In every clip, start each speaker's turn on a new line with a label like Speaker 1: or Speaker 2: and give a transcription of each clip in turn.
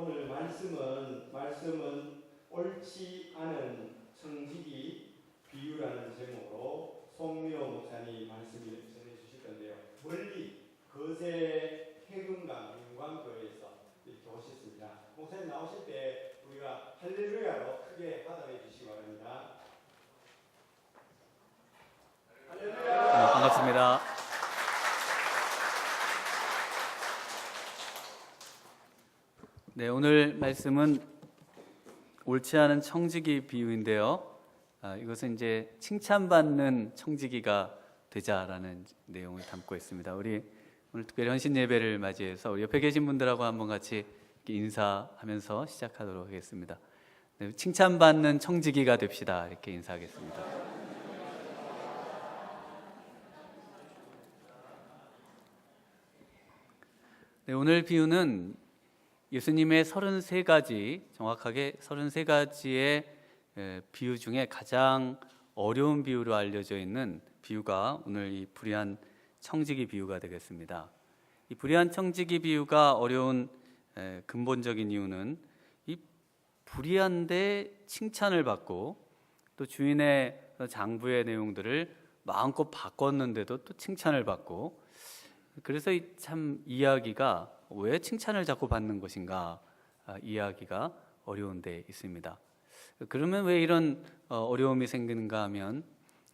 Speaker 1: 오늘 말씀은 옳지 않은 청지기 비유라는 제목으로 송미호 목사님 말씀을 전해 주실 건데요. 멀리 거제 해금강 영광교회에서 이렇게 오셨습니다. 목사님 나오실 때 우리가 할렐루야로 크게 받아내 주시기 바랍니다. 할렐루야.
Speaker 2: 반갑습니다. 네, 오늘 말씀은 옳지 않은 청지기 비유인데요. 이것은 이제 칭찬받는 청지기가 되자라는 내용을 담고 있습니다. 우리 오늘 특별히 헌신 예배를 맞이해서 우리 옆에 계신 분들하고 한번 같이 인사하면서 시작하도록 하겠습니다. 네, 칭찬받는 청지기가 됩시다. 이렇게 인사하겠습니다. 네, 오늘 비유는 예수님의 33가지, 정확하게 33가지의 비유 중에 가장 어려운 비유로 알려져 있는 비유가 오늘 이 불의한 청지기 비유가 되겠습니다. 이 불의한 청지기 비유가 어려운 근본적인 이유는 이 불의한데 칭찬을 받고 또 주인의 장부의 내용들을 마음껏 바꿨는데도 또 칭찬을 받고, 그래서 참 이야기가 왜 칭찬을 자꾸 받는 것인가, 이야기가 어려운 데 있습니다. 그러면 왜 이런 어려움이 생기는가 하면,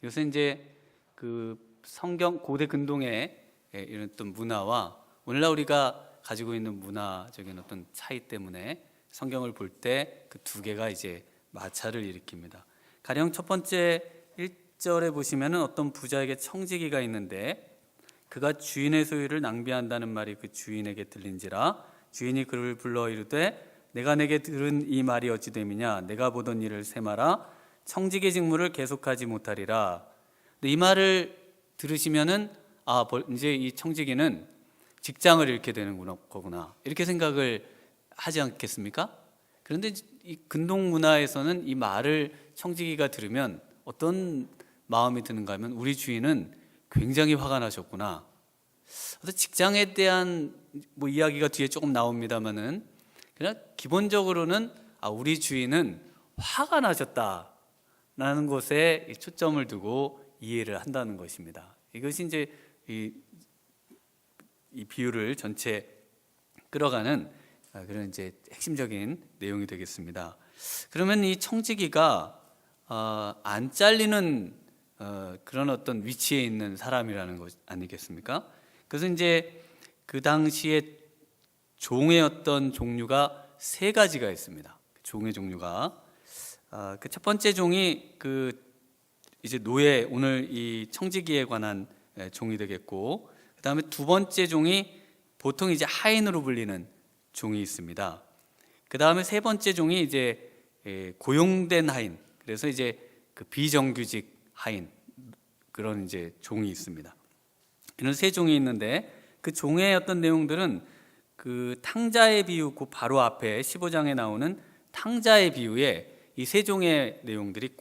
Speaker 2: 요새 이제 그 성경 고대 근동의 이런 어떤 문화와 오늘날 우리가 가지고 있는 문화적인 어떤 차이 때문에 성경을 볼 때 그 두 개가 이제 마찰을 일으킵니다. 가령 첫 번째 1절에 보시면은 어떤 부자에게 청지기가 있는데 그가 주인의 소유를 낭비한다는 말이 그 주인에게 들린지라 주인이 그를 불러 이르되 내가 내게 들은 이 말이 어찌 됨이냐, 내가 보던 일을 세마라, 청지기 직무를 계속하지 못하리라. 이 말을 들으시면은 이제 이 청지기는 직장을 잃게 되는 거구나, 이렇게 생각을 하지 않겠습니까? 그런데 이 근동 문화에서는 이 말을 청지기가 들으면 어떤 마음이 드는가 하면, 우리 주인은 굉장히 화가 나셨구나. 직장에 대한 이야기가 뒤에 조금 나옵니다만은 그냥 기본적으로는 우리 주인은 화가 나셨다라는 것에 초점을 두고 이해를 한다는 것입니다. 이것이 이제 이 비유를 전체 끌어가는 그런 이제 핵심적인 내용이 되겠습니다. 그러면 이 청지기가 안 잘리는 그런 어떤 위치에 있는 사람이라는 것 아니겠습니까? 그래서 이제 그 당시에 종의 어떤 종류가 세 가지가 있습니다. 종의 종류가 그 첫 번째 종이 그 이제 노예, 오늘 이 청지기에 관한 종이 되겠고, 그 다음에 두 번째 종이 보통 이제 하인으로 불리는 종이 있습니다. 그 다음에 세 번째 종이 이제 고용된 하인, 그래서 이제 그 비정규직 하인, 그런 이제 종이 있습니다. 이런 세 종이 있는데 그 종의 어떤 내용들은 그 탕자의 비유, 그 바로 앞에 15장에 나오는 탕자의 비유에 이 세 종의 내용들이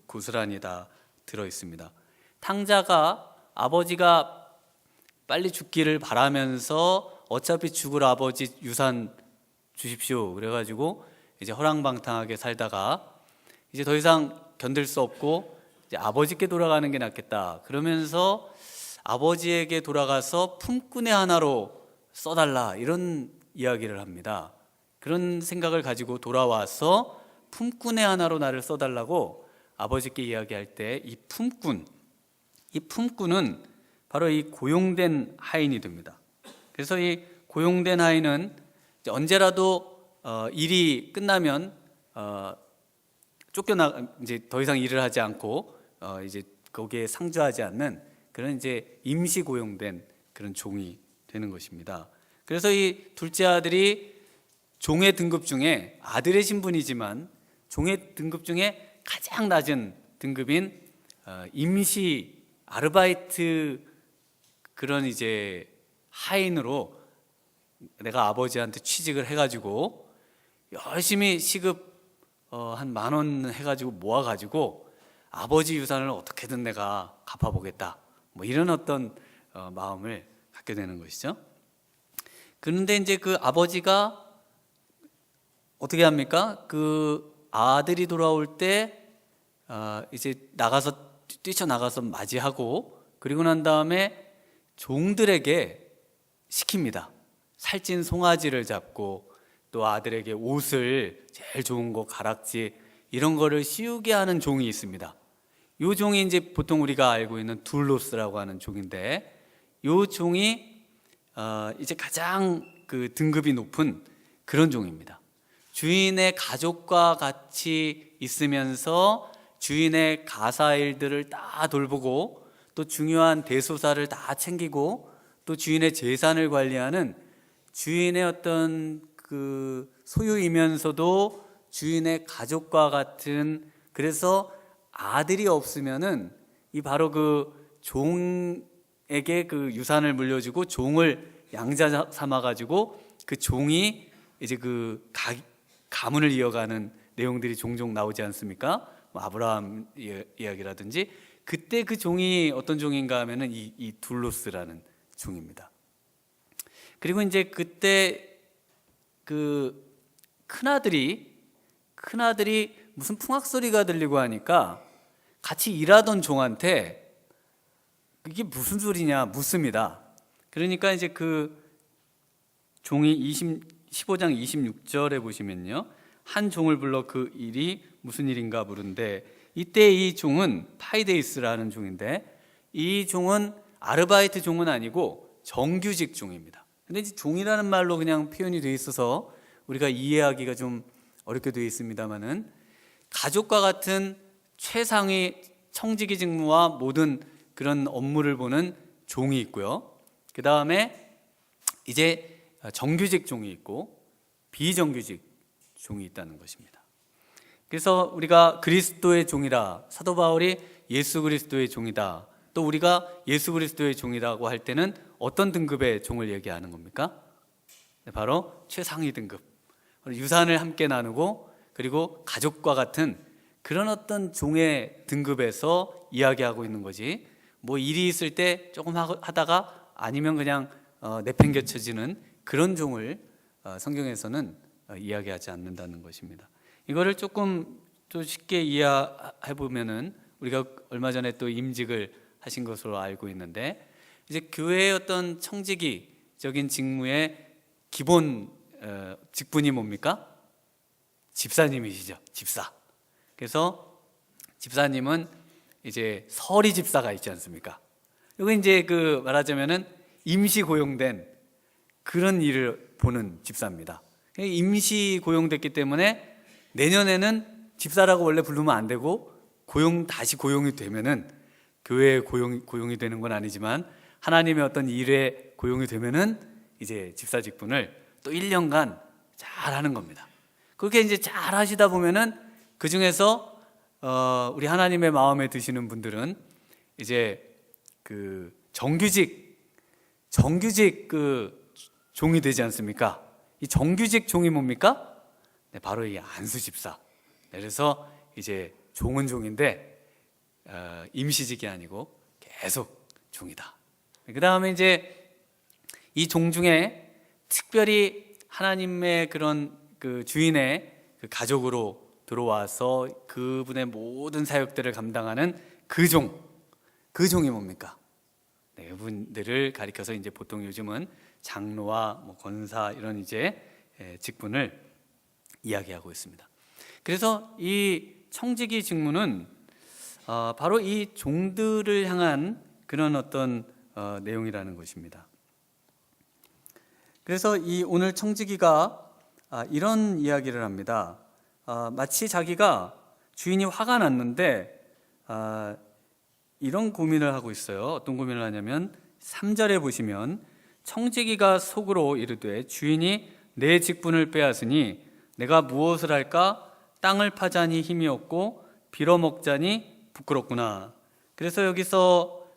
Speaker 2: 고스란히 다 들어 있습니다. 탕자가 아버지가 빨리 죽기를 바라면서 어차피 죽을 아버지 유산 주십시오 그래가지고 이제 허랑방탕하게 살다가 이제 더 이상 견딜 수 없고 이제 아버지께 돌아가는 게 낫겠다 그러면서 아버지에게 돌아가서 품꾼의 하나로 써달라, 이런 이야기를 합니다. 그런 생각을 가지고 돌아와서 품꾼의 하나로 나를 써달라고 아버지께 이야기할 때 이 품꾼은 바로 이 고용된 하인이 됩니다. 그래서 이 고용된 하인은 언제라도 일이 끝나면 이제 더 이상 일을 하지 않고 이제 거기에 상주하지 않는 그런 이제 임시 고용된 그런 종이 되는 것입니다. 그래서 이 둘째 아들이 종의 등급 중에 아들의 신분이지만 종의 등급 중에 가장 낮은 등급인 임시 아르바이트, 그런 이제 하인으로 내가 아버지한테 취직을 해가지고 열심히 시급 한 10,000원 해가지고 모아가지고 아버지 유산을 어떻게든 내가 갚아보겠다, 이런 어떤 마음을 갖게 되는 것이죠. 그런데 이제 그 아버지가 어떻게 합니까? 그 아들이 돌아올 때 이제 뛰쳐나가서 맞이하고, 그리고 난 다음에 종들에게 시킵니다. 살찐 송아지를 잡고 또 아들에게 옷을 제일 좋은 거, 가락지 이런 거를 씌우게 하는 종이 있습니다. 이 종이 이제 보통 우리가 알고 있는 둘로스라고 하는 종인데, 이 종이 이제 가장 그 등급이 높은 그런 종입니다. 주인의 가족과 같이 있으면서 주인의 가사 일들을 다 돌보고, 또 중요한 대소사를 다 챙기고, 또 주인의 재산을 관리하는 주인의 어떤 그 소유이면서도 주인의 가족과 같은, 그래서 아들이 없으면은 이 바로 그 종에게 그 유산을 물려주고 종을 양자 삼아 가지고 그 종이 이제 그 가문을 이어가는 내용들이 종종 나오지 않습니까? 뭐 아브라함 이야기라든지. 그때 그 종이 어떤 종인가 하면은 이 둘로스라는 종입니다. 그리고 이제 그때 그 큰아들이 무슨 풍악 소리가 들리고 하니까 같이 일하던 종한테 이게 무슨 소리냐 묻습니다. 그러니까 이제 그 종이 15장 26절에 보시면요, 한 종을 불러 그 일이 무슨 일인가 물은데, 이때 이 종은 파이데이스라는 종인데, 이 종은 아르바이트 종은 아니고 정규직 종입니다. 근데 이제 종이라는 말로 그냥 표현이 되어 있어서 우리가 이해하기가 좀 어렵게 되어 있습니다만은, 가족과 같은 최상위 청지기 직무와 모든 그런 업무를 보는 종이 있고요. 그 다음에 이제 정규직 종이 있고 비정규직 종이 있다는 것입니다. 그래서 우리가 그리스도의 종이라, 사도 바울이 예수 그리스도의 종이다, 또 우리가 예수 그리스도의 종이라고 할 때는 어떤 등급의 종을 얘기하는 겁니까? 바로 최상위 등급, 유산을 함께 나누고 그리고 가족과 같은 그런 어떤 종의 등급에서 이야기하고 있는 거지, 뭐 일이 있을 때 조금 하다가 아니면 그냥 내팽개쳐지는 그런 종을 성경에서는 이야기하지 않는다는 것입니다. 이거를 조금 또 쉽게 이해해 보면은, 우리가 얼마 전에 또 임직을 하신 것으로 알고 있는데, 이제 교회의 어떤 청지기적인 직무의 기본 직분이 뭡니까? 집사님이시죠. 집사. 그래서 집사님은 이제 서리 집사가 있지 않습니까? 이거 이제 그 말하자면은 임시 고용된 그런 일을 보는 집사입니다. 임시 고용됐기 때문에 내년에는 집사라고 원래 부르면 안 되고, 다시 고용이 되면은, 교회에 고용이 되는 건 아니지만 하나님의 어떤 일에 고용이 되면은 이제 집사 직분을 또 1년간 잘 하는 겁니다. 그렇게 이제 잘 하시다 보면은 그 중에서 우리 하나님의 마음에 드시는 분들은 이제 그 정규직 그 종이 되지 않습니까? 이 정규직 종이 뭡니까? 네, 바로 이 안수 집사. 그래서 이제 종은 종인데 임시직이 아니고 계속 종이다. 그 다음에 이제 이 종 중에 특별히 하나님의 그런 그 주인의 그 가족으로 들어와서 그분의 모든 사역들을 감당하는 그 종이 뭡니까? 네, 그분들을 가리켜서 이제 보통 요즘은 장로와 뭐 권사 이런 이제 직분을 이야기하고 있습니다. 그래서 이 청지기 직무는 바로 이 종들을 향한 그런 어떤 내용이라는 것입니다. 그래서 이 오늘 청지기가 이런 이야기를 합니다. 마치 자기가 주인이 화가 났는데 이런 고민을 하고 있어요. 어떤 고민을 하냐면 3절에 보시면, 청지기가 속으로 이르되 주인이 내 직분을 빼앗으니 내가 무엇을 할까? 땅을 파자니 힘이 없고 빌어먹자니 부끄럽구나. 그래서 여기서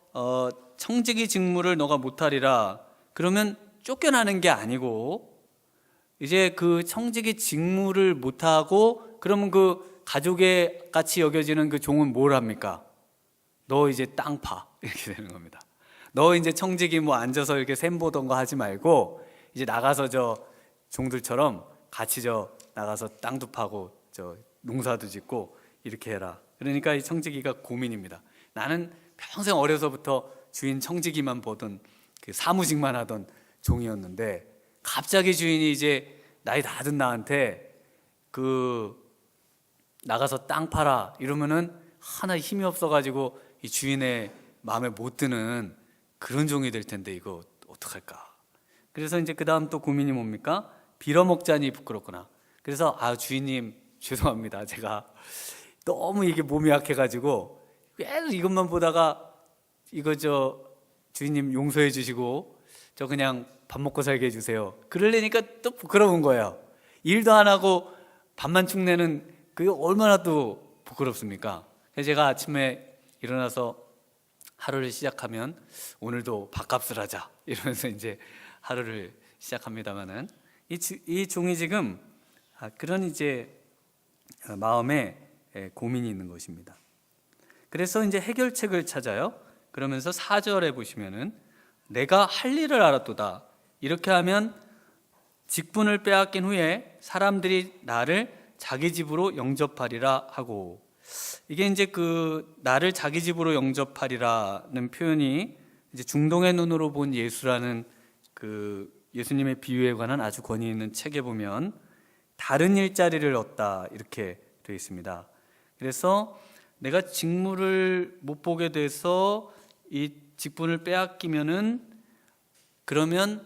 Speaker 2: 청지기 직무를 너가 못하리라, 그러면 쫓겨나는 게 아니고, 이제 그 청지기 직무를 못하고 그러면 그 가족의 같이 여겨지는 그 종은 뭘 합니까? 너 이제 땅 파, 이렇게 되는 겁니다. 너 이제 청지기 뭐 앉아서 이렇게 샘 보던 거 하지 말고 이제 나가서 저 종들처럼 같이 저 나가서 땅도 파고 농사도 짓고 이렇게 해라. 그러니까 이 청지기가 고민입니다. 나는 평생 어려서부터 주인 청지기만 보던 그 사무직만 하던 종이었는데 갑자기 주인이 이제 나이 다 든 나한테 나가서 땅 팔아 이러면은 하나 힘이 없어가지고 이 주인의 마음에 못 드는 그런 종이 될 텐데 이거 어떡할까? 그래서 이제 그 다음 또 고민이 뭡니까? 빌어먹자니 부끄럽구나. 그래서 주인님 죄송합니다. 제가 너무 이게 몸이 약해가지고 계속 이것만 보다가 이거 주인님 용서해 주시고 저 그냥 밥 먹고 살게 해주세요. 그러려니까 또 부끄러운 거예요. 일도 안 하고 밥만 축내는 그게 얼마나 또 부끄럽습니까? 그래서 제가 아침에 일어나서 하루를 시작하면 오늘도 밥값을 하자 이러면서 이제 하루를 시작합니다만은 이 종이 지금 그런 이제 마음에 고민이 있는 것입니다. 그래서 이제 해결책을 찾아요. 그러면서 4절에 보시면은 내가 할 일을 알았도다. 이렇게 하면 직분을 빼앗긴 후에 사람들이 나를 자기 집으로 영접하리라 하고, 이게 이제 나를 자기 집으로 영접하리라는 표현이 이제 중동의 눈으로 본 예수라는 예수님의 비유에 관한 아주 권위 있는 책에 보면 다른 일자리를 얻다 이렇게 되어 있습니다. 그래서 내가 직무를 못 보게 돼서 이 직분을 빼앗기면은 그러면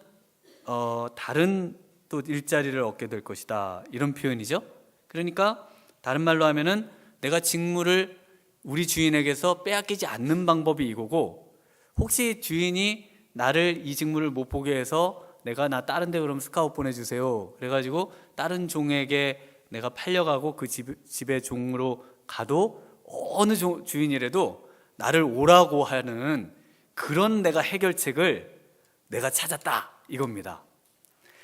Speaker 2: 다른 또 일자리를 얻게 될 것이다 이런 표현이죠. 그러니까 다른 말로 하면은 내가 직무를 우리 주인에게서 빼앗기지 않는 방법이 이거고, 혹시 주인이 나를 이 직무를 못 보게 해서 나 다른 데 그럼 스카웃 보내주세요 그래가지고 다른 종에게 내가 팔려가고 그 집의 종으로 가도 어느 주인이라도 나를 오라고 하는 그런 내가 해결책을 내가 찾았다 이겁니다.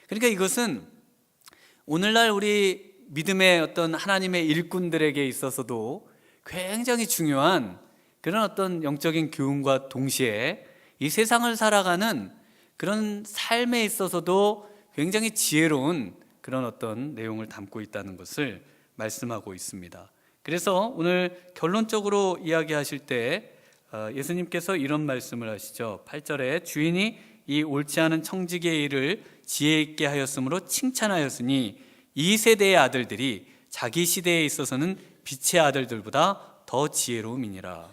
Speaker 2: 그러니까 이것은 오늘날 우리 믿음의 어떤 하나님의 일꾼들에게 있어서도 굉장히 중요한 그런 어떤 영적인 교훈과 동시에 이 세상을 살아가는 그런 삶에 있어서도 굉장히 지혜로운 그런 어떤 내용을 담고 있다는 것을 말씀하고 있습니다. 그래서 오늘 결론적으로 이야기하실 때 예수님께서 이런 말씀을 하시죠. 8절에 주인이 이 옳지 않은 청지기의 일을 지혜 있게 하였으므로 칭찬하였으니 이 세대의 아들들이 자기 시대에 있어서는 빛의 아들들보다 더 지혜로움이니라.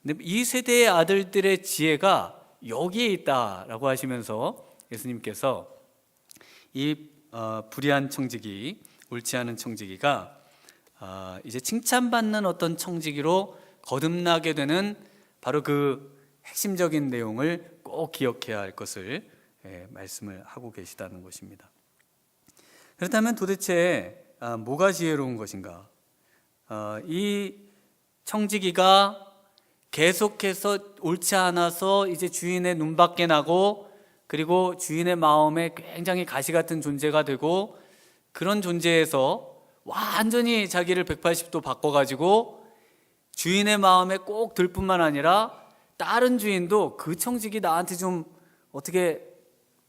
Speaker 2: 근데 이 세대의 아들들의 지혜가 여기에 있다라고 하시면서 예수님께서 이 불의한 청지기, 옳지 않은 청지기가 이제 칭찬받는 어떤 청지기로 거듭나게 되는 바로 그 핵심적인 내용을 꼭 기억해야 할 것을 말씀을 하고 계시다는 것입니다. 그렇다면 도대체 뭐가 지혜로운 것인가? 이 청지기가 계속해서 옳지 않아서 이제 주인의 눈밖에 나고, 그리고 주인의 마음에 굉장히 가시 같은 존재가 되고, 그런 존재에서 완전히 자기를 180도 바꿔가지고 주인의 마음에 꼭 들 뿐만 아니라 다른 주인도 그 청지기 나한테 좀 어떻게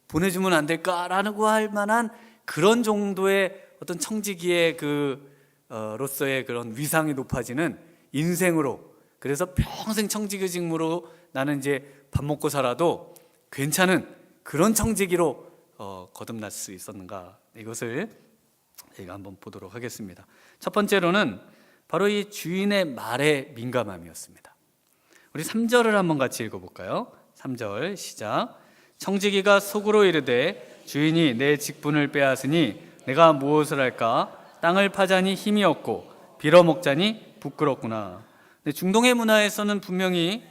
Speaker 2: 보내주면 안 될까라고 할 만한 그런 정도의 어떤 청지기의 로서의 그런 위상이 높아지는 인생으로, 그래서 평생 청지기 직무로 나는 이제 밥 먹고 살아도 괜찮은 그런 청지기로 거듭날 수 있었는가, 이것을 저희가 한번 보도록 하겠습니다. 첫 번째로는 바로 이 주인의 말에 민감함이었습니다. 우리 3절을 한번 같이 읽어볼까요? 3절 시작. 청지기가 속으로 이르되 주인이 내 직분을 빼앗으니 내가 무엇을 할까? 땅을 파자니 힘이 없고 빌어먹자니 부끄럽구나. 중동의 문화에서는 분명히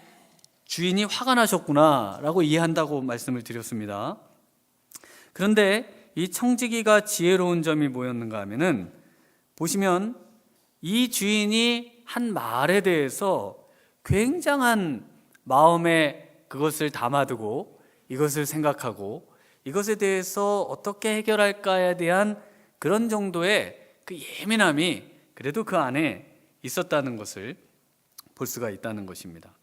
Speaker 2: 주인이 화가 나셨구나 라고 이해한다고 말씀을 드렸습니다. 그런데 이 청지기가 지혜로운 점이 뭐였는가 하면은, 보시면 이 주인이 한 말에 대해서 굉장한 마음에 그것을 담아두고 이것을 생각하고 이것에 대해서 어떻게 해결할까에 대한 그런 정도의 그 예민함이 그래도 그 안에 있었다는 것을 볼 수가 있다는 것입니다.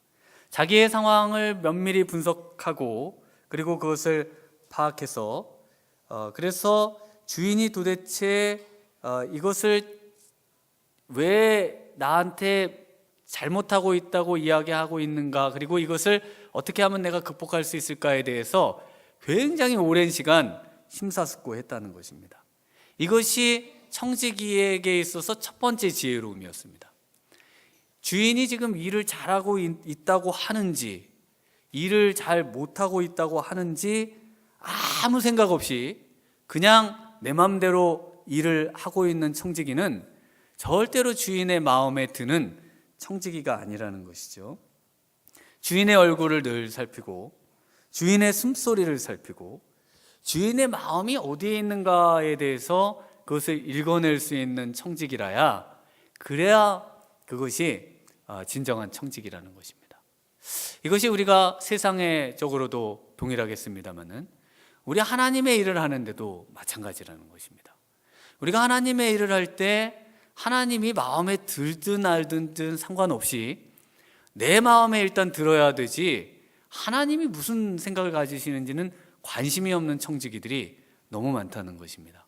Speaker 2: 자기의 상황을 면밀히 분석하고 그리고 그것을 파악해서 그래서 주인이 도대체 이것을 왜 나한테 잘못하고 있다고 이야기하고 있는가, 그리고 이것을 어떻게 하면 내가 극복할 수 있을까에 대해서 굉장히 오랜 시간 심사숙고했다는 것입니다. 이것이 청지기에게 있어서 첫 번째 지혜로움이었습니다. 주인이 지금 일을 잘하고 있다고 하는지, 일을 잘 못하고 있다고 하는지 아무 생각 없이 그냥 내 마음대로 일을 하고 있는 청지기는 절대로 주인의 마음에 드는 청지기가 아니라는 것이죠. 주인의 얼굴을 늘 살피고, 주인의 숨소리를 살피고, 주인의 마음이 어디에 있는가에 대해서 그것을 읽어낼 수 있는 청지기라야, 그래야 그것이 진정한 청지기라는 것입니다. 이것이 우리가 세상적으로도 동일하겠습니다마는 우리 하나님의 일을 하는데도 마찬가지라는 것입니다. 우리가 하나님의 일을 할 때 하나님이 마음에 들든 알든 상관없이 내 마음에 일단 들어야 되지, 하나님이 무슨 생각을 가지시는지는 관심이 없는 청지기들이 너무 많다는 것입니다.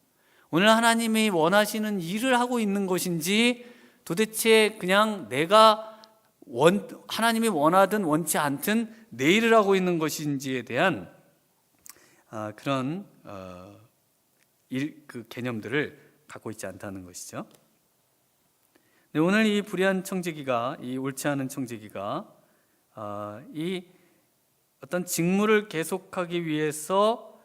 Speaker 2: 오늘 하나님이 원하시는 일을 하고 있는 것인지, 도대체 그냥 내가 하나님이 원하든 원치 않든 내 일을 하고 있는 것인지에 대한 그런 그 개념들을 갖고 있지 않다는 것이죠. 네, 오늘 이 불의한 청지기가, 이 옳지 않은 청지기가 이 어떤 직무를 계속하기 위해서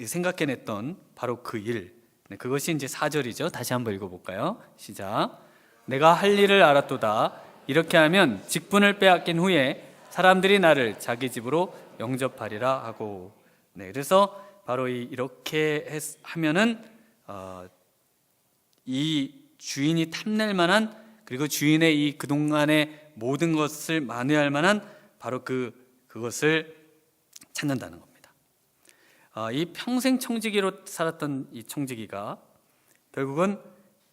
Speaker 2: 생각해냈던 바로 그 일, 그것이 이제 4절이죠. 다시 한번 읽어볼까요? 시작. 내가 할 일을 알았도다. 이렇게 하면 직분을 빼앗긴 후에 사람들이 나를 자기 집으로 영접하리라 하고. 네, 그래서 바로 이렇게 하면은 이 주인이 탐낼 만한, 그리고 주인의 이 그동안의 모든 것을 만회할 만한 바로 그것을 찾는다는 겁니다. 이 평생 청지기로 살았던 이 청지기가 결국은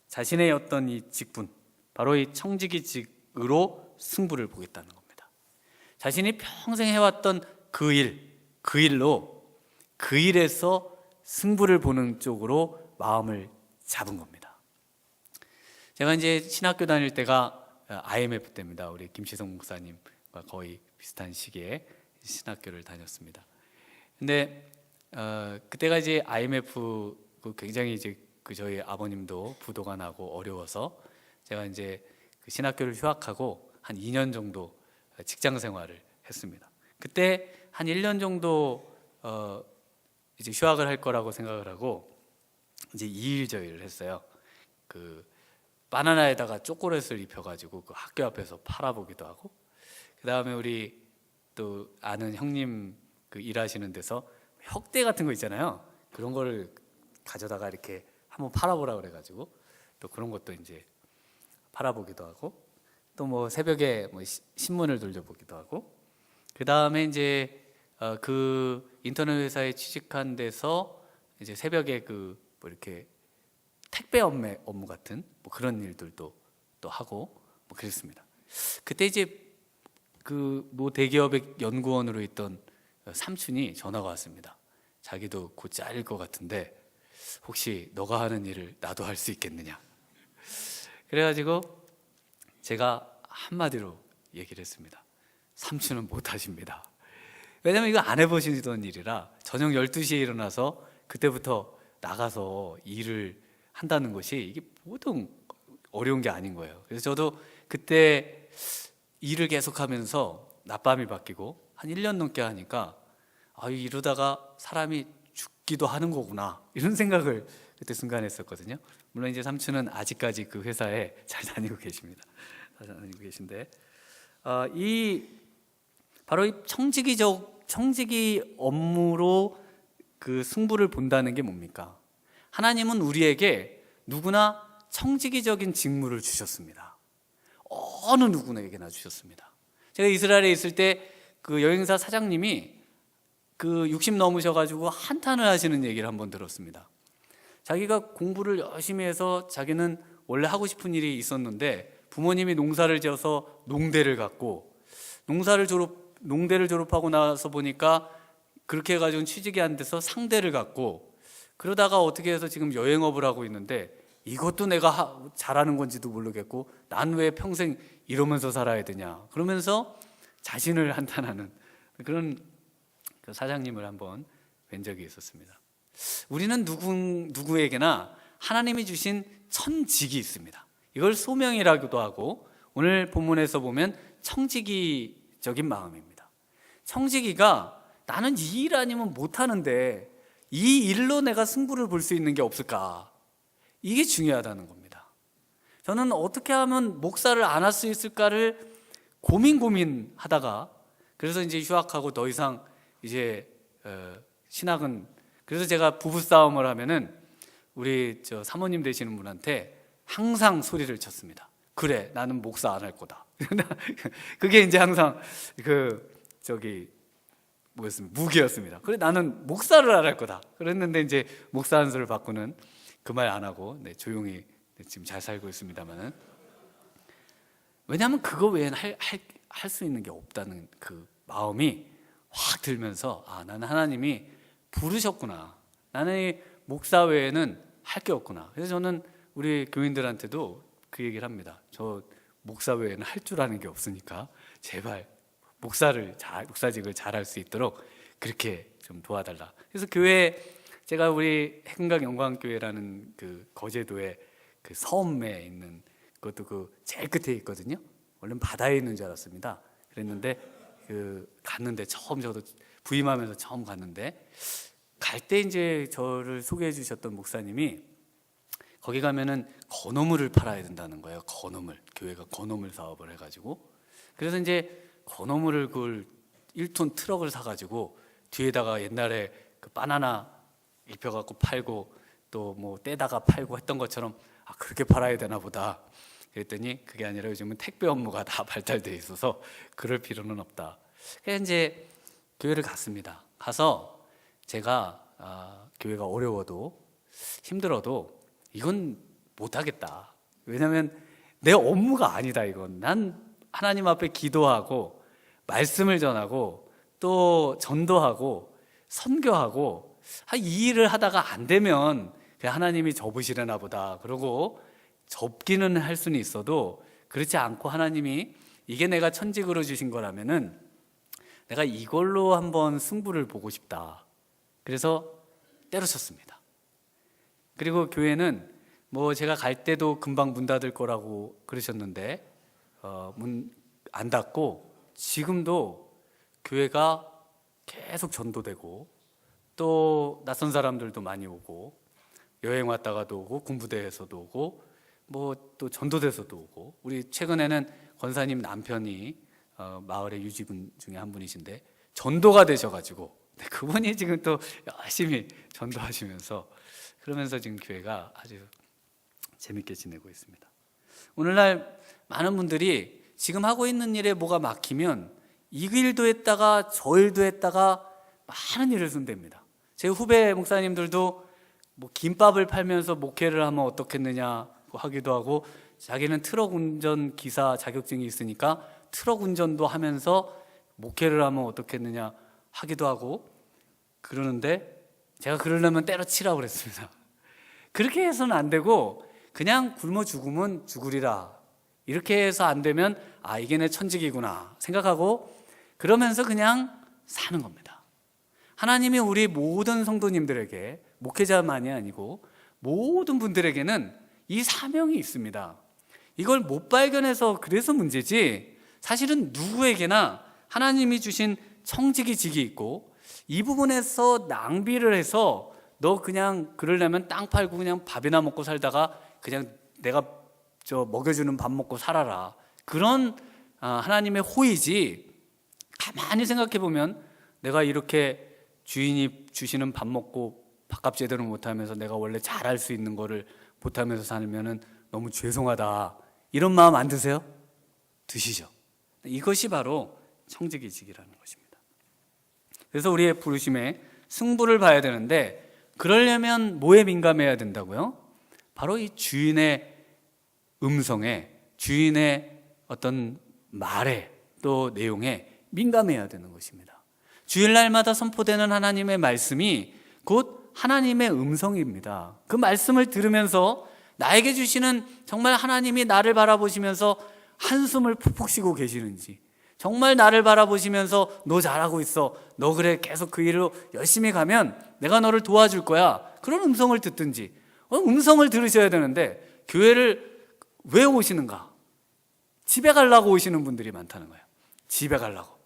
Speaker 2: 자신의 어떤 이 직분, 바로 이 청지기직으로 승부를 보겠다는 겁니다. 자신이 평생 해왔던 그 일로, 그 일에서 승부를 보는 쪽으로 마음을 잡은 겁니다. 제가 이제 신학교 다닐 때가 IMF 때입니다. 우리 김시성 목사님과 거의 비슷한 시기에 신학교를 다녔습니다. 근데 그때가 이제 IMF 굉장히 이제 저희 아버님도 부도가 나고 어려워서 제가 이제 그 신학교를 휴학하고 한 2년 정도 직장 생활을 했습니다. 그때 한 1년 정도 이제 휴학을 할 거라고 생각을 하고 이제 2일 저일을 했어요. 그 바나나에다가 초콜릿을 입혀가지고 그 학교 앞에서 팔아보기도 하고, 그 다음에 우리 또 아는 형님 그 일하시는 데서 혁대 같은 거 있잖아요. 그런 거를 가져다가 이렇게 한번 팔아보라 그래가지고 또 그런 것도 이제 팔아보기도 하고, 또 뭐 새벽에 뭐 신문을 돌려보기도 하고, 그 다음에 이제 그 인터넷 회사에 취직한 데서 이제 새벽에 그 뭐 이렇게 택배 업무 같은 뭐 그런 일들도 또 하고 뭐 그랬습니다. 그때 이제 그 뭐 대기업의 연구원으로 있던 삼촌이 전화가 왔습니다. 자기도 곧 잘릴 것 같은데 혹시 너가 하는 일을 나도 할 수 있겠느냐. 그래가지고 제가 한마디로 얘기를 했습니다. 삼촌은 못 하십니다. 왜냐면 이거 안 해보시던 일이라 저녁 12시에 일어나서 그때부터 나가서 일을 한다는 것이 이게 보통 어려운 게 아닌 거예요. 그래서 저도 그때 일을 계속하면서 낮밤이 바뀌고 한 1년 넘게 하니까 이러다가 사람이 죽기도 하는 거구나, 이런 생각을 그때 순간 했었거든요. 물론 이제 삼촌은 아직까지 그 회사에 잘 다니고 계십니다. 잘 다니고 계신데 바로 이 청지기 업무로 그 승부를 본다는 게 뭡니까? 하나님은 우리에게 누구나 청지기적인 직무를 주셨습니다. 어느 누구에게나 주셨습니다. 제가 이스라엘에 있을 때 그 여행사 사장님이 그 60 넘으셔가지고 한탄을 하시는 얘기를 한번 들었습니다. 자기가 공부를 열심히 해서 자기는 원래 하고 싶은 일이 있었는데 부모님이 농사를 지어서 농대를 갖고 농대를 졸업하고 나서 보니까 그렇게 해가지고 취직이 안 돼서 상대를 갖고 그러다가 어떻게 해서 지금 여행업을 하고 있는데 이것도 내가 잘하는 건지도 모르겠고 난 왜 평생 이러면서 살아야 되냐 그러면서 자신을 한탄하는 그런 그 사장님을 한번 뵌 적이 있었습니다. 우리는 누구에게나 하나님이 주신 천직이 있습니다. 이걸 소명이라고도 하고 오늘 본문에서 보면 청지기적인 마음입니다. 청지기가 나는 이 일 아니면 못하는데 이 일로 내가 승부를 볼 수 있는 게 없을까? 이게 중요하다는 겁니다. 저는 어떻게 하면 목사를 안 할 수 있을까를 고민하다가 그래서 이제 휴학하고 더 이상 이제 신학은 그래서 제가 부부싸움을 하면은 우리 저 사모님 되시는 분한테 항상 소리를 쳤습니다. 그래, 나는 목사 안 할 거다. 그게 이제 항상 뭐였습니까? 무기였습니다. 그래, 나는 목사를 안 할 거다. 그랬는데 이제 목사 한 수를 받고는 그 말 안 하고 조용히 지금 잘 살고 있습니다만은 왜냐하면 그거 외에는 할 수 있는 게 없다는 그 마음이 확 들면서 나는 하나님이 부르셨구나. 나는 이 목사 외에는 할 게 없구나. 그래서 저는 우리 교인들한테도 그 얘기를 합니다. 저 목사 외에는 할 줄 아는 게 없으니까 제발 목사직을 잘할 수 있도록 그렇게 좀 도와달라. 그래서 제가 우리 해금강 영광교회라는 그 거제도에 그 섬에 있는 그것도 그 제일 끝에 있거든요. 원래는 바다에 있는 줄 알았습니다. 그랬는데 갔는데 저도 부임하면서 처음 갔는데 갈 때 이제 저를 소개해 주셨던 목사님이 거기 가면은 건어물을 팔아야 된다는 거예요. 건어물. 교회가 건어물 사업을 해가지고 그래서 이제 건어물을 그걸 1톤 트럭을 사가지고 뒤에다가 옛날에 그 바나나 입혀갖고 팔고 또 뭐 떼다가 팔고 했던 것처럼 그렇게 팔아야 되나 보다. 그랬더니 그게 아니라 요즘은 택배 업무가 다 발달돼 있어서 그럴 필요는 없다. 그래서 이제 교회를 갔습니다. 가서 제가 교회가 어려워도 힘들어도 이건 못하겠다. 왜냐하면 내 업무가 아니다. 이건 난 하나님 앞에 기도하고 말씀을 전하고 또 전도하고 선교하고 이 일을 하다가 안 되면 그냥 하나님이 접으시려나 보다. 그러고 접기는 할 수는 있어도 그렇지 않고 하나님이 이게 내가 천직으로 주신 거라면은 내가 이걸로 한번 승부를 보고 싶다. 그래서 때려쳤습니다. 그리고 교회는 뭐 제가 갈 때도 금방 문 닫을 거라고 그러셨는데 문 안 닫고 지금도 교회가 계속 전도되고 또 낯선 사람들도 많이 오고 여행 왔다가도 오고 군부대에서도 오고 뭐 또 전도대에서도 오고 우리 최근에는 권사님 남편이 마을의 유지분 중에 한 분이신데 전도가 되셔가지고 그분이 지금 또 열심히 전도하시면서 그러면서 지금 교회가 아주 재밌게 지내고 있습니다. 오늘날 많은 분들이 지금 하고 있는 일에 뭐가 막히면 이 일도 했다가 저 일도 했다가 많은 일을 손댑니다. 제 후배 목사님들도 뭐 김밥을 팔면서 목회를 하면 어떻겠느냐 하기도 하고 자기는 트럭 운전 기사 자격증이 있으니까 트럭 운전도 하면서 목회를 하면 어떻겠느냐 하기도 하고 그러는데 제가 그러려면 때려치라고 그랬습니다. 그렇게 해서는 안 되고 그냥 굶어 죽으면 죽으리라. 이렇게 해서 안 되면 이게 내 천직이구나 생각하고 그러면서 그냥 사는 겁니다. 하나님이 우리 모든 성도님들에게 목회자만이 아니고 모든 분들에게는 이 사명이 있습니다. 이걸 못 발견해서 그래서 문제지 사실은 누구에게나 하나님이 주신 청지기직이 있고 이 부분에서 낭비를 해서 너 그냥 그러려면 땅 팔고 그냥 밥이나 먹고 살다가 그냥 내가 먹여주는 밥 먹고 살아라. 그런 하나님의 호의지 가만히 생각해 보면 내가 이렇게 주인이 주시는 밥 먹고 밥값 제대로 못하면서 내가 원래 잘할 수 있는 거를 못하면서 살면은 너무 죄송하다. 이런 마음 안 드세요? 드시죠. 이것이 바로 청지기직이라는 것입니다. 그래서 우리의 부르심에 승부를 봐야 되는데 그러려면 뭐에 민감해야 된다고요? 바로 이 주인의 음성에 주인의 어떤 말에 또 내용에 민감해야 되는 것입니다. 주일날마다 선포되는 하나님의 말씀이 곧 하나님의 음성입니다. 그 말씀을 들으면서 나에게 주시는 정말 하나님이 나를 바라보시면서 한숨을 푹푹 쉬고 계시는지, 정말 나를 바라보시면서 너 잘하고 있어, 너 그래 계속 그 일로 열심히 가면 내가 너를 도와줄 거야, 그런 음성을 듣든지. 음성을 들으셔야 되는데 교회를 왜 오시는가? 집에 가려고 오시는 분들이 많다는 거예요. 집에 가려고.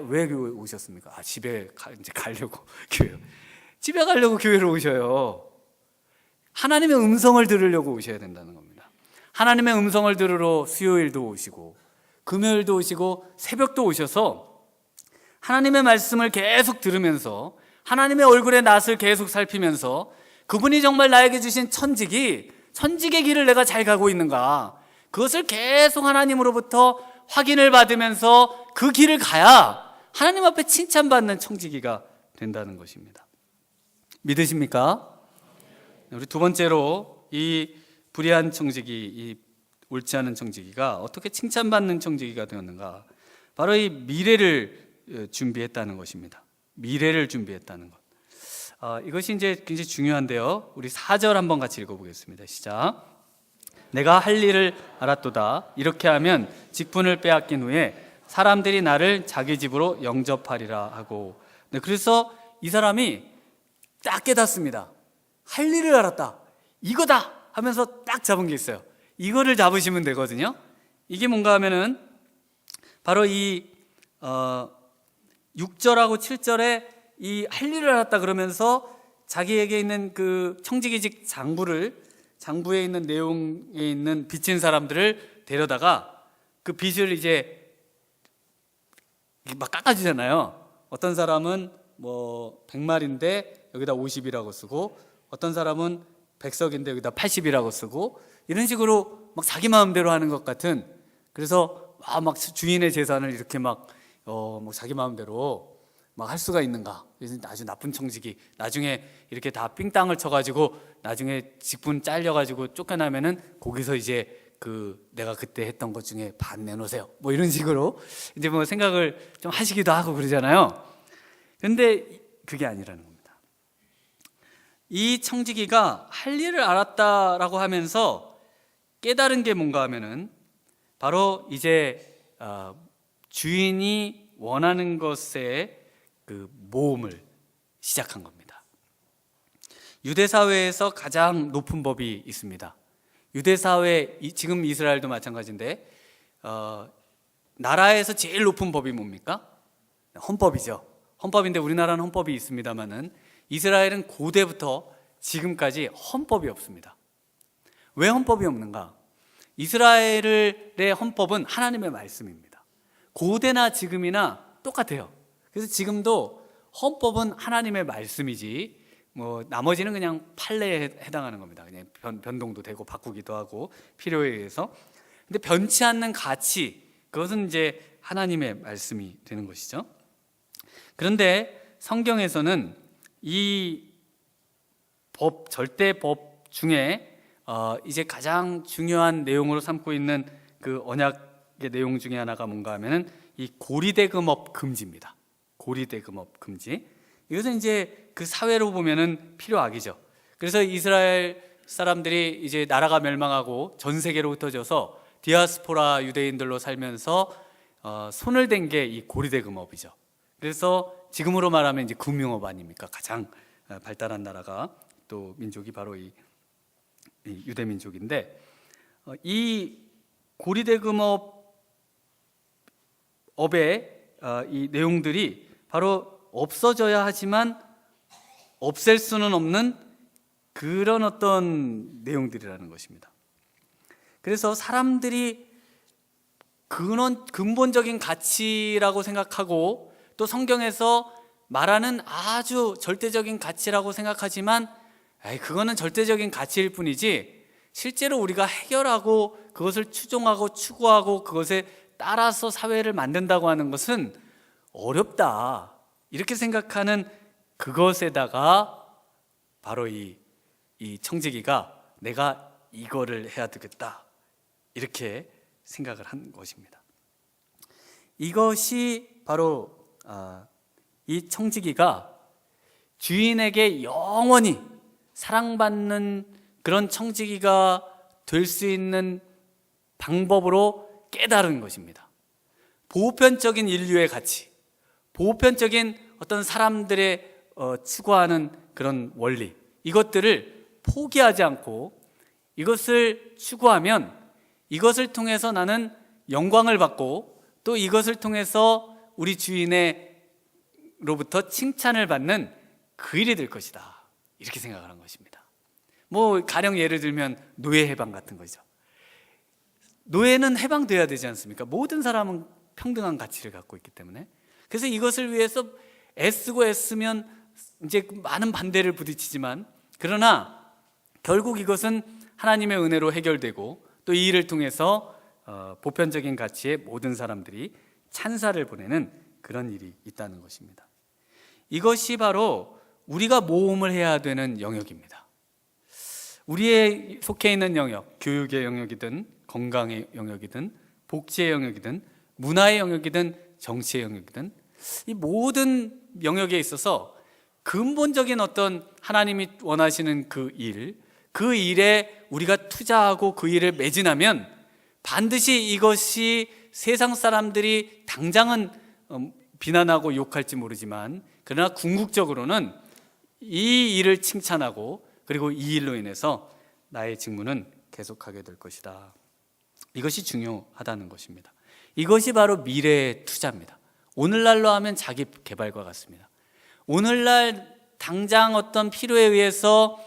Speaker 2: 왜 교회 오셨습니까? 이제 가려고 교회. 집에 가려고 교회를 오셔요. 하나님의 음성을 들으려고 오셔야 된다는 겁니다. 하나님의 음성을 들으러 수요일도 오시고 금요일도 오시고 새벽도 오셔서 하나님의 말씀을 계속 들으면서 하나님의 얼굴의 낯을 계속 살피면서 그분이 정말 나에게 주신 천직의 길을 내가 잘 가고 있는가, 그것을 계속 하나님으로부터 확인을 받으면서 그 길을 가야 하나님 앞에 칭찬받는 청지기가 된다는 것입니다. 믿으십니까? 우리 두 번째로 이 불의한 청지기, 이 옳지 않은 청지기가 어떻게 칭찬받는 청지기가 되었는가? 바로 이 미래를 준비했다는 것입니다. 미래를 준비했다는 것. 이것이 이제 굉장히 중요한데요. 우리 4절 한번 같이 읽어보겠습니다. 시작. 내가 할 일을 알았도다. 이렇게 하면 직분을 빼앗긴 후에 사람들이 나를 자기 집으로 영접하리라 하고. 네, 그래서 이 사람이 딱 깨닫습니다. 할 일을 알았다, 이거다 하면서 딱 잡은 게 있어요. 이거를 잡으시면 되거든요. 이게 뭔가 하면은 바로 이 6절하고 7절에 이 할 일을 알았다 그러면서 자기에게 있는 그 청지기직 장부에 있는 내용에 있는 빚진 사람들을 데려다가 그 빚을 이제 막 깎아주잖아요. 어떤 사람은 뭐 100마리인데 여기다 50이라고 쓰고, 어떤 사람은 100석인데 여기다 80이라고 쓰고, 이런 식으로 막 자기 마음대로 하는 것 같은, 그래서 막 주인의 재산을 이렇게 막 자기 마음대로 막 할 수가 있는가. 그래서 아주 나쁜 청지기, 나중에 이렇게 다 삥땅을 쳐가지고 나중에 직분 잘려가지고 쫓겨나면은 거기서 이제 내가 그때 했던 것 중에 반 내놓으세요, 뭐 이런 식으로 이제 뭐 생각을 좀 하시기도 하고 그러잖아요. 근데 그게 아니라는 겁니다. 이 청지기가 할 일을 알았다라고 하면서 깨달은 게 뭔가 하면은 바로 이제 주인이 원하는 것에 그 모험을 시작한 겁니다. 유대 사회에서 가장 높은 법이 있습니다. 유대 사회, 지금 이스라엘도 마찬가지인데 나라에서 제일 높은 법이 뭡니까? 헌법이죠. 헌법인데 우리나라는 헌법이 있습니다만은 이스라엘은 고대부터 지금까지 헌법이 없습니다. 왜 헌법이 없는가? 이스라엘의 헌법은 하나님의 말씀입니다. 고대나 지금이나 똑같아요. 그래서 지금도 헌법은 하나님의 말씀이지 뭐 나머지는 그냥 판례에 해당하는 겁니다. 그냥 변동도 되고 바꾸기도 하고 필요에 의해서. 근데 변치 않는 가치, 그것은 이제 하나님의 말씀이 되는 것이죠. 그런데 성경에서는 이 절대 법 중에 이제 가장 중요한 내용으로 삼고 있는 그 언약의 내용 중에 하나가 뭔가 하면은 이 고리대금업 금지입니다. 고리대금업 금지. 이것은 이제 그 사회로 보면은 필요악이죠. 그래서 이스라엘 사람들이 이제 나라가 멸망하고 전 세계로 흩어져서 디아스포라 유대인들로 살면서 손을 댄 게 이 고리대금업이죠. 그래서 지금으로 말하면 이제 금융업 아닙니까? 가장 발달한 나라가 또 민족이 바로 이 유대 민족인데, 이 고리대금업의 이 내용들이 바로 없어져야 하지만 없앨 수는 없는 그런 어떤 내용들이라는 것입니다. 그래서 사람들이 근본적인 가치라고 생각하고 또 성경에서 말하는 아주 절대적인 가치라고 생각하지만 그거는 절대적인 가치일 뿐이지 실제로 우리가 해결하고 그것을 추종하고 추구하고 그것에 따라서 사회를 만든다고 하는 것은 어렵다, 이렇게 생각하는 그것에다가 바로 이 청지기가 내가 이거를 해야 되겠다, 이렇게 생각을 한 것입니다. 이것이 바로 이 청지기가 주인에게 영원히 사랑받는 그런 청지기가 될 수 있는 방법으로 깨달은 것입니다. 보편적인 인류의 가치, 보편적인 어떤 사람들의 추구하는 그런 원리, 이것들을 포기하지 않고 이것을 추구하면 이것을 통해서 나는 영광을 받고 또 이것을 통해서 우리 주인으로부터 칭찬을 받는 그 일이 될 것이다, 이렇게 생각을 한 것입니다. 뭐 가령 예를 들면 노예 해방 같은 거죠. 노예는 해방돼야 되지 않습니까? 모든 사람은 평등한 가치를 갖고 있기 때문에. 그래서 이것을 위해서 애쓰면 이제 많은 반대를 부딪히지만, 그러나 결국 이것은 하나님의 은혜로 해결되고 또 이 일을 통해서 보편적인 가치에 모든 사람들이 찬사를 보내는 그런 일이 있다는 것입니다. 이것이 바로 우리가 모험을 해야 되는 영역입니다. 우리의 속해 있는 영역, 교육의 영역이든 건강의 영역이든 복지의 영역이든 문화의 영역이든 정치의 영역이든 이 모든 영역에 있어서 근본적인 어떤 하나님이 원하시는 그 일에 우리가 투자하고 그 일을 매진하면 반드시 이것이 세상 사람들이 당장은 비난하고 욕할지 모르지만, 그러나 궁극적으로는 이 일을 칭찬하고 그리고 이 일로 인해서 나의 직무는 계속하게 될 것이다. 이것이 중요하다는 것입니다. 이것이 바로 미래의 투자입니다. 오늘날로 하면 자기 개발과 같습니다. 오늘날 당장 어떤 필요에 의해서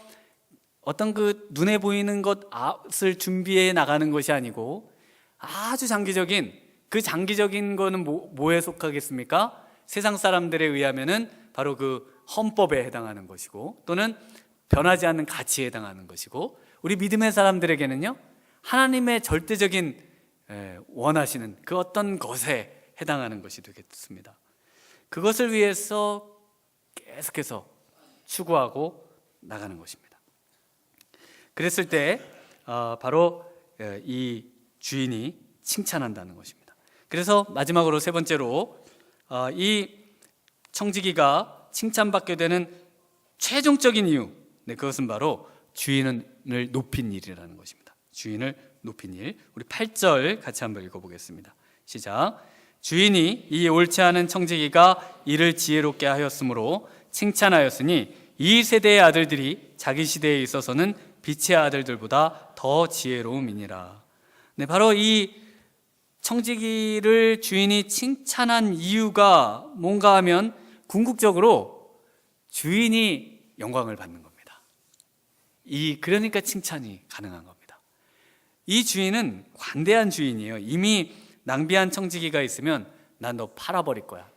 Speaker 2: 어떤 그 눈에 보이는 것을 준비해 나가는 것이 아니고 아주 장기적인, 그 장기적인 거는 뭐에 속하겠습니까? 세상 사람들에 의하면은 바로 그 헌법에 해당하는 것이고 또는 변하지 않는 가치에 해당하는 것이고, 우리 믿음의 사람들에게는요 하나님의 절대적인 원하시는 그 어떤 것에 해당하는 것이 되겠습니다. 그것을 위해서 계속해서 추구하고 나가는 것입니다. 그랬을 때 바로 이 주인이 칭찬한다는 것입니다. 그래서 마지막으로 세 번째로 이 청지기가 칭찬받게 되는 최종적인 이유, 그것은 바로 주인을 높인 일이라는 것입니다. 주인을 높인 일. 우리 8절 같이 한번 읽어보겠습니다. 시작. 주인이 이 옳지 않은 청지기가 이를 지혜롭게 하였으므로 칭찬하였으니 이 세대의 아들들이 자기 시대에 있어서는 빛의 아들들보다 더 지혜로움이니라. 네, 바로 이 청지기를 주인이 칭찬한 이유가 뭔가 하면 궁극적으로 주인이 영광을 받는 겁니다. 그러니까 칭찬이 가능한 겁니다. 이 주인은 관대한 주인이에요. 이미 낭비한 청지기가 있으면 난 너 팔아버릴 거야.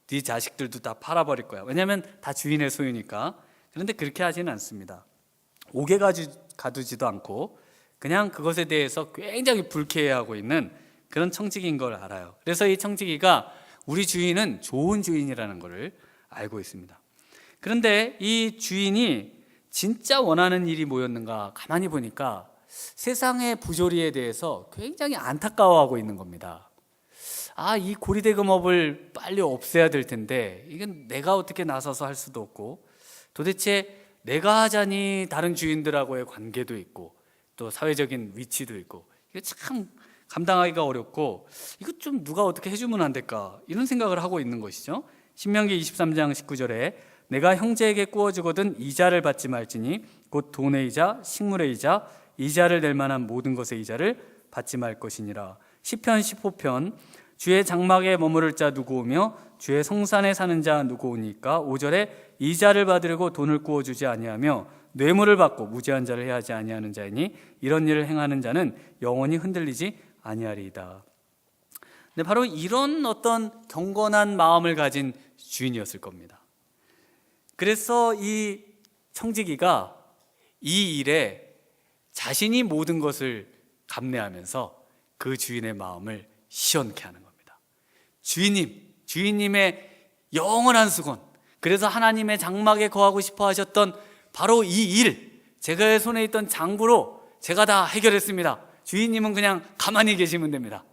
Speaker 2: 네 자식들도 다 팔아버릴 거야. 왜냐하면 다 주인의 소유니까. 그런데 그렇게 하지는 않습니다. 옥에 가두지도 않고 그냥 그것에 대해서 굉장히 불쾌해하고 있는 그런 청지기인 걸 알아요. 그래서 이 청지기가 우리 주인은 좋은 주인이라는 것을 알고 있습니다. 그런데 이 주인이 진짜 원하는 일이 뭐였는가 가만히 보니까 세상의 부조리에 대해서 굉장히 안타까워하고 있는 겁니다. 이 고리대금업을 빨리 없애야 될 텐데 이건 내가 어떻게 나서서 할 수도 없고, 도대체 내가 하자니 다른 주인들하고의 관계도 있고 또 사회적인 위치도 있고, 이거 참 감당하기가 어렵고 이거 좀 누가 어떻게 해주면 안 될까, 이런 생각을 하고 있는 것이죠. 신명기 23장 19절에 내가 형제에게 꾸어주거든 이자를 받지 말지니 곧 돈의 이자, 식물의 이자, 이자를 낼 만한 모든 것의 이자를 받지 말 것이니라. 시편 15편 주의 장막에 머무를 자 누구 오며 주의 성산에 사는 자 누구 오니까. 5절에 이자를 받으려고 돈을 꾸어주지 아니하며 뇌물을 받고 무지한 자를 해하지 아니하는 자이니 이런 일을 행하는 자는 영원히 흔들리지 아니하리이다. 네, 바로 이런 어떤 경건한 마음을 가진 주인이었을 겁니다. 그래서 이 청지기가 이 일에 자신이 모든 것을 감내하면서 그 주인의 마음을 시원케 하는 겁니다. 주인님의 영원한 수건, 그래서 하나님의 장막에 거하고 싶어 하셨던 바로 이 일, 제가 손에 있던 장부로 제가 다 해결했습니다. 주인님은 그냥 가만히 계시면 됩니다.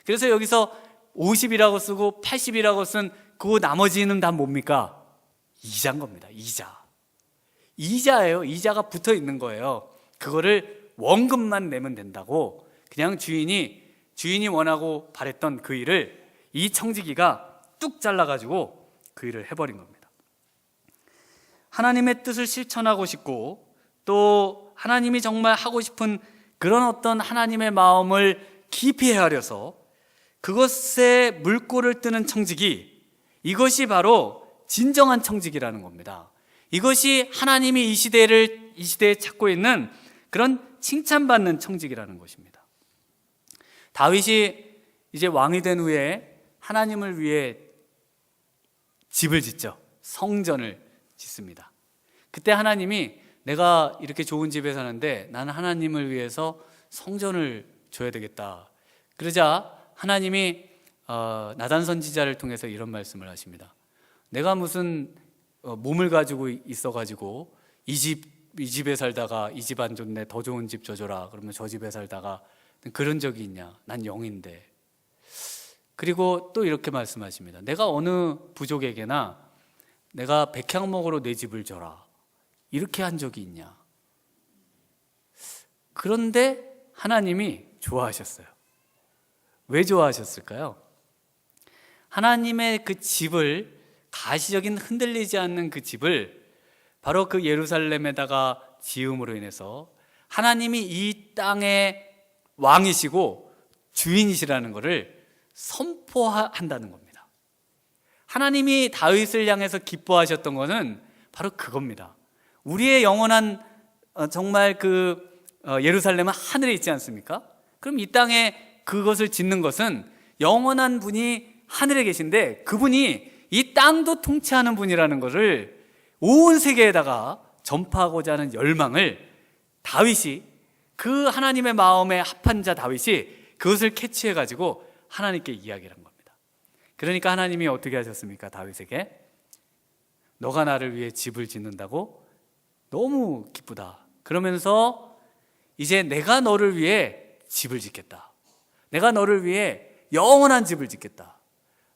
Speaker 2: 그래서 여기서 50이라고 쓰고 80이라고 쓴 그 나머지는 다 뭡니까? 이자인 겁니다. 이자예요. 이자가 붙어 있는 거예요. 그거를 원금만 내면 된다고 그냥 주인이 원하고 바랬던 그 일을 이 청지기가 뚝 잘라가지고 그 일을 해버린 겁니다. 하나님의 뜻을 실천하고 싶고 또 하나님이 정말 하고 싶은 그런 어떤 하나님의 마음을 깊이 헤아려서 그것에 물꼬를 뜨는 청지기, 이것이 바로 진정한 청지기라는 겁니다. 이것이 하나님이 이 시대에 찾고 있는 그런 칭찬받는 청지기라는 것입니다. 다윗이 이제 왕이 된 후에 하나님을 위해 집을 짓죠. 성전을 짓습니다. 그때 하나님이 내가 이렇게 좋은 집에 사는데 나는 하나님을 위해서 성전을 줘야 되겠다. 그러자 하나님이 나단 선지자를 통해서 이런 말씀을 하십니다. 내가 무슨 몸을 가지고 있어가지고 이 집에 살다가 이 집 안 좋네, 더 좋은 집 줘줘라. 그러면 저 집에 살다가 그런 적이 있냐? 난 영인데. 그리고 또 이렇게 말씀하십니다. 내가 어느 부족에게나 내가 백향목으로 내 집을 줘라. 이렇게 한 적이 있냐? 그런데 하나님이 좋아하셨어요. 왜 좋아하셨을까요? 하나님의 그 집을, 가시적인 흔들리지 않는 그 집을 바로 그 예루살렘에다가 지음으로 인해서 하나님이 이 땅의 왕이시고 주인이시라는 것을 선포한다는 겁니다. 하나님이 다윗을 향해서 기뻐하셨던 것은 바로 그겁니다. 우리의 영원한 정말 예루살렘은 하늘에 있지 않습니까? 그럼 이 땅에 그것을 짓는 것은 영원한 분이 하늘에 계신데 그분이 이 땅도 통치하는 분이라는 것을 온 세계에다가 전파하고자 하는 열망을 다윗이, 그 하나님의 마음에 합한 자 다윗이 그것을 캐치해가지고 하나님께 이야기를 한 겁니다. 그러니까 하나님이 어떻게 하셨습니까? 다윗에게 너가 나를 위해 집을 짓는다고? 너무 기쁘다. 그러면서 이제 내가 너를 위해 집을 짓겠다. 내가 너를 위해 영원한 집을 짓겠다.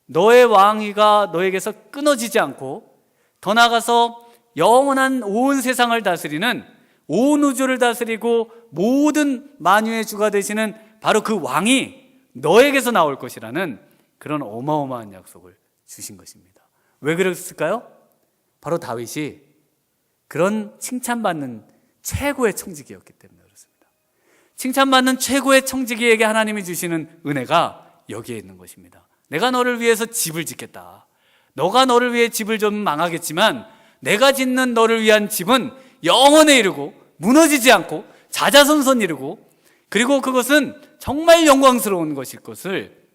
Speaker 2: 너의 왕위가 너에게서 끊어지지 않고 더 나아가서 영원한 온 세상을 다스리는, 온 우주를 다스리고 모든 만유의 주가 되시는 바로 그 왕이 너에게서 나올 것이라는 그런 어마어마한 약속을 주신 것입니다. 왜 그랬을까요? 바로 다윗이 그런 칭찬받는 최고의 청지기였기 때문에 그렇습니다. 칭찬받는 최고의 청지기에게 하나님이 주시는 은혜가 여기에 있는 것입니다. 내가 너를 위해서 집을 짓겠다. 너가 너를 위해 집을 좀 망하겠지만 내가 짓는 너를 위한 집은 영원에 이르고 무너지지 않고 자자손손 이르고, 그리고 그것은 정말 영광스러운 것일 것을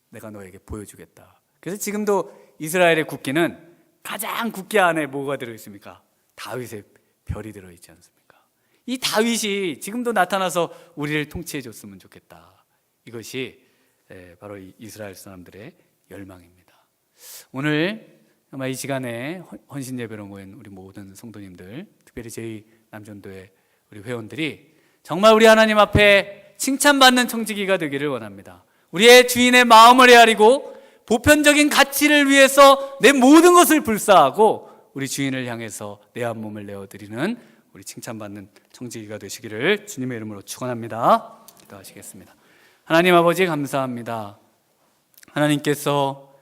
Speaker 2: 내가 너에게 보여주겠다. 그래서 지금도 이스라엘의 국기는 가장 국기 안에 뭐가 들어있습니까? 다윗의 별이 들어있지 않습니까? 이 다윗이 지금도 나타나서 우리를 통치해 줬으면 좋겠다. 이것이 바로 이스라엘 사람들의 열망입니다. 오늘 아마 이 시간에 헌신 예배로 모인 우리 모든 성도님들, 특별히 저희 남전도의 우리 회원들이 정말 우리 하나님 앞에 칭찬받는 청지기가 되기를 원합니다. 우리의 주인의 마음을 헤아리고 보편적인 가치를 위해서 내 모든 것을 불사하고 우리 주인을 향해서 내 한 몸을 내어드리는 우리 칭찬받는 청지기가 되시기를 주님의 이름으로 축원합니다. 기도하시겠습니다. 하나님 아버지 감사합니다. 하나님께서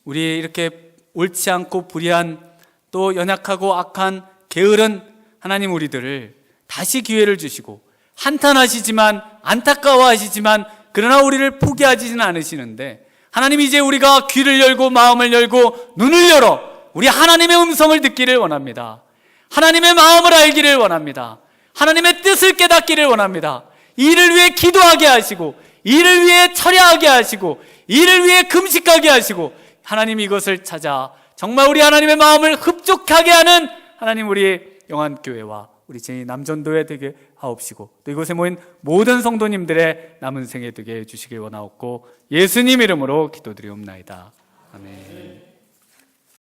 Speaker 2: 우리 이렇게 옳지 않고 불의한, 또 연약하고 악한 게으른 하나님 우리들을 다시 기회를 주시고 한탄하시지만 안타까워하시지만 그러나 우리를 포기하지는 않으시는데, 하나님 이제 우리가 귀를 열고 마음을 열고 눈을 열어 우리 하나님의 음성을 듣기를 원합니다. 하나님의 마음을 알기를 원합니다. 하나님의 뜻을 깨닫기를 원합니다. 이를 위해 기도하게 하시고, 이를 위해 철야하게 하시고, 이를 위해 금식하게 하시고, 하나님 이것을 찾아 정말 우리 하나님의 마음을 흡족하게 하는 하나님 우리 영안교회와 우리 제 남전도에 되게 하옵시고, 또 이곳에 모인 모든 성도님들의 남은 생에 되게 해주시길 원하옵고 예수님 이름으로 기도드리옵나이다. 아멘.